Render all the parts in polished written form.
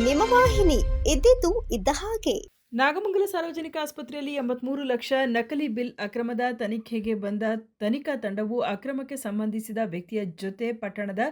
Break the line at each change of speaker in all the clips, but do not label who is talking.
ನಿಮ್ಮ ವಾಹಿನಿ, ಇದ್ದಿದ್ದು ಇದ್ದ ಹಾಗೆ.
ನಾಗಮಂಗಲ ಸಾರ್ವಜನಿಕ ಆಸ್ಪತ್ರೆಯಲ್ಲಿ 83 ಲಕ್ಷ ನಕಲಿ ಬಿಲ್ ಅಕ್ರಮದ ತನಿಖೆಗೆ ಬಂದ ತನಿಖಾ ತಂಡವು ಅಕ್ರಮಕ್ಕೆ ಸಂಬಂಧಿಸಿದ ವ್ಯಕ್ತಿಯ ಜೊತೆ ಪಟ್ಟಣದ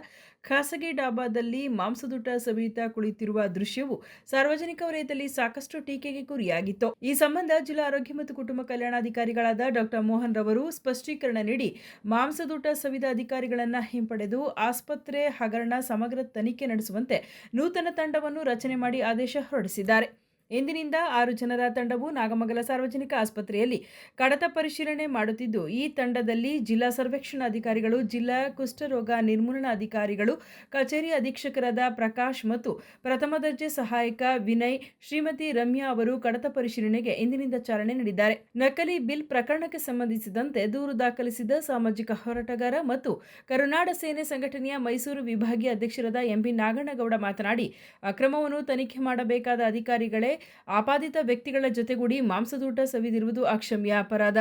ಖಾಸಗಿ ಡಾಬಾದಲ್ಲಿ ಮಾಂಸದೂಟ ಸವಿಯುತ್ತಾ ಕುಳಿತಿರುವ ದೃಶ್ಯವು ಸಾರ್ವಜನಿಕ ವಲಯದಲ್ಲಿ ಸಾಕಷ್ಟು ಟೀಕೆಗೆ ಗುರಿಯಾಗಿತ್ತು. ಈ ಸಂಬಂಧ ಜಿಲ್ಲಾ ಆರೋಗ್ಯ ಮತ್ತು ಕುಟುಂಬ ಕಲ್ಯಾಣಾಧಿಕಾರಿಗಳಾದ ಡಾಕ್ಟರ್ ಮೋಹನ್ ರವರು ಸ್ಪಷ್ಟೀಕರಣ ನೀಡಿ ಮಾಂಸದೂಟ ಸವಿದ ಅಧಿಕಾರಿಗಳನ್ನ ಹಿಂಪಡೆದು ಆಸ್ಪತ್ರೆ ಹಗರಣ ಸಮಗ್ರ ತನಿಖೆ ನಡೆಸುವಂತೆ ನೂತನ ತಂಡವನ್ನು ರಚನೆ ಮಾಡಿ ಆದೇಶ ಹೊರಡಿಸಿದ್ದಾರೆ. ಇಂದಿನಿಂದ 6 ಜನರ ತಂಡವು ನಾಗಮಂಗಲ ಸಾರ್ವಜನಿಕ ಆಸ್ಪತ್ರೆಯಲ್ಲಿ ಕಡತ ಪರಿಶೀಲನೆ ಮಾಡುತ್ತಿದ್ದು, ಈ ತಂಡದಲ್ಲಿ ಜಿಲ್ಲಾ ಸರ್ವೇಕ್ಷಣಾಧಿಕಾರಿಗಳು, ಜಿಲ್ಲಾ ಕುಷ್ಠರೋಗ ನಿರ್ಮೂಲನಾ ಅಧಿಕಾರಿಗಳು, ಕಚೇರಿ ಅಧೀಕ್ಷಕರಾದ ಪ್ರಕಾಶ್ ಮತ್ತು ಪ್ರಥಮ ದರ್ಜೆ ಸಹಾಯಕ ವಿನಯ್, ಶ್ರೀಮತಿ ರಮ್ಯಾ ಅವರು ಕಡತ ಪರಿಶೀಲನೆಗೆ ಇಂದಿನಿಂದ ಚಾಲನೆ ನೀಡಿದ್ದಾರೆ. ನಕಲಿ ಬಿಲ್ ಪ್ರಕರಣಕ್ಕೆ ಸಂಬಂಧಿಸಿದಂತೆ ದೂರು ದಾಖಲಿಸಿದ ಸಾಮಾಜಿಕ ಹೋರಾಟಗಾರ ಮತ್ತು ಕರುನಾಡ ಸೇನೆ ಸಂಘಟನೆಯ ಮೈಸೂರು ವಿಭಾಗೀಯ ಅಧ್ಯಕ್ಷರಾದ ಎಂಬಿ ನಾಗಣ್ಣಗೌಡ ಮಾತನಾಡಿ, ಅಕ್ರಮವನ್ನು ತನಿಖೆ ಮಾಡಬೇಕಾದ ಅಧಿಕಾರಿಗಳೇ ಆಪಾದಿತ ವ್ಯಕ್ತಿಗಳ ಜೊತೆಗೂಡಿ ಮಾಂಸದೂಟ ಸವಿದಿರುವುದು ಅಕ್ಷಮ್ಯ ಅಪರಾಧ.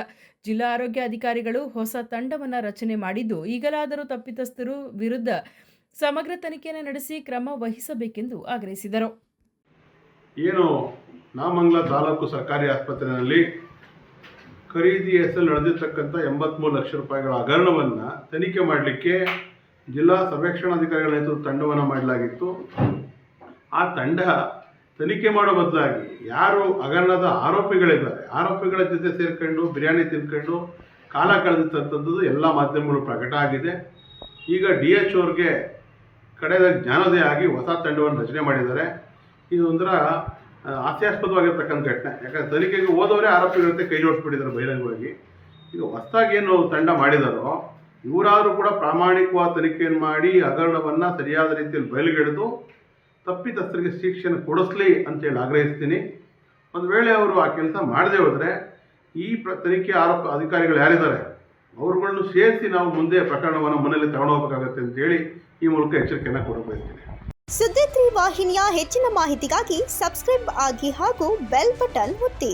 ಜಿಲ್ಲಾ ಆರೋಗ್ಯ ಅಧಿಕಾರಿಗಳು ಹೊಸ ತಂಡವನ್ನು ರಚನೆ ಮಾಡಿದ್ದು, ಈಗಲಾದರೂ ತಪ್ಪಿತಸ್ಥರು ವಿರುದ್ಧ ಸಮಗ್ರ ತನಿಖೆಯನ್ನು ನಡೆಸಿ ಕ್ರಮ ವಹಿಸಬೇಕೆಂದು ಆಗ್ರಹಿಸಿದರು.
ಏನು ನಾಗಮಂಗಲ ತಾಲೂಕು ಸರ್ಕಾರಿ ಆಸ್ಪತ್ರೆಯಲ್ಲಿ ಖರೀದಿ ಹೆಸರು ನಡೆದಿರ್ತಕ್ಕಂಥ 83 ಲಕ್ಷ ರೂಪಾಯಿಗಳ ಹಗರಣವನ್ನು ತನಿಖೆ ಮಾಡಲಿಕ್ಕೆ ಜಿಲ್ಲಾ ಸರ್ವೇಕ್ಷಣಾಧಿಕಾರಿಗಳ ನೇತೃತ್ವದ ತಂಡವನ್ನು ಮಾಡಲಾಗಿತ್ತು. ಆ ತಂಡ ತನಿಖೆ ಮಾಡೋ ಬದಲಾಗಿ ಯಾರು ಹಗರಣದ ಆರೋಪಿಗಳಿದ್ದಾರೆ, ಆರೋಪಿಗಳ ಜೊತೆ ಸೇರ್ಕೊಂಡು ಬಿರಿಯಾನಿ ತಿನ್ಕೊಂಡು ಕಾಲ ಕಳೆದಿರ್ತಂಥದ್ದು ಎಲ್ಲ ಮಾಧ್ಯಮಗಳು ಪ್ರಕಟ ಆಗಿದೆ. ಈಗ DH ಅವ್ರಿಗೆ ಕಡೆಯ ಜ್ಞಾನೋದಯ ಆಗಿ ಹೊಸ ತಂಡವನ್ನು ರಚನೆ ಮಾಡಿದ್ದಾರೆ. ಇದು ಒಂಥರ ಹಾಸ್ಯಾಸ್ಪದವಾಗಿರ್ತಕ್ಕಂಥ ಘಟನೆ. ಯಾಕಂದರೆ ತನಿಖೆಗೆ ಹೋದವರೇ ಆರೋಪಿಗಳ ಜೊತೆ ಕೈ ಜೋಡಿಸ್ಬಿಟ್ಟಿದ್ದಾರೆ ಬಹಿರಂಗವಾಗಿ. ಈಗ ಹೊಸದಾಗಿ ಏನು ತಂಡ ಮಾಡಿದಾರೋ ಇವರಾದರೂ ಕೂಡ ಪ್ರಾಮಾಣಿಕವಾದ ತನಿಖೆಯನ್ನು ಮಾಡಿ ಹಗರಣವನ್ನು ಸರಿಯಾದ ರೀತಿಯಲ್ಲಿ ಬಯಲಿಗೆಳೆದು ತಪ್ಪಿತಸ್ಥರಿಗೆ ಶಿಕ್ಷೆಯನ್ನು ಕೊಡಿಸ್ಲಿ ಅಂತೇಳಿ ಆಗ್ರಹಿಸ್ತೀನಿ. ಒಂದು ವೇಳೆ ಅವರು ಆ ಕೆಲಸ ಮಾಡದೆ ಹೋದರೆ ಈ ತನಿಖೆ ಅಧಿಕಾರಿಗಳು ಯಾರಿದ್ದಾರೆ ಅವ್ರುಗಳನ್ನು ಸೇರಿಸಿ ನಾವು ಮುಂದೆ ಪ್ರಕರಣವನ್ನು ಮನೆಯಲ್ಲಿ ತಗೊಂಡೋಗ್ಬೇಕಾಗತ್ತೆ ಅಂತೇಳಿ ಈ ಮೂಲಕ ಎಚ್ಚರಿಕೆಯನ್ನು ಕೊಡಬಯಸ್ತೀನಿ.
ಸುದ್ದಿ 3 ವಾಹಿನಿಯ ಹೆಚ್ಚಿನ ಮಾಹಿತಿಗಾಗಿ ಸಬ್ಸ್ಕ್ರೈಬ್ ಆಗಿ ಹಾಗೂ ಬೆಲ್ ಬಟನ್ ಒತ್ತಿ.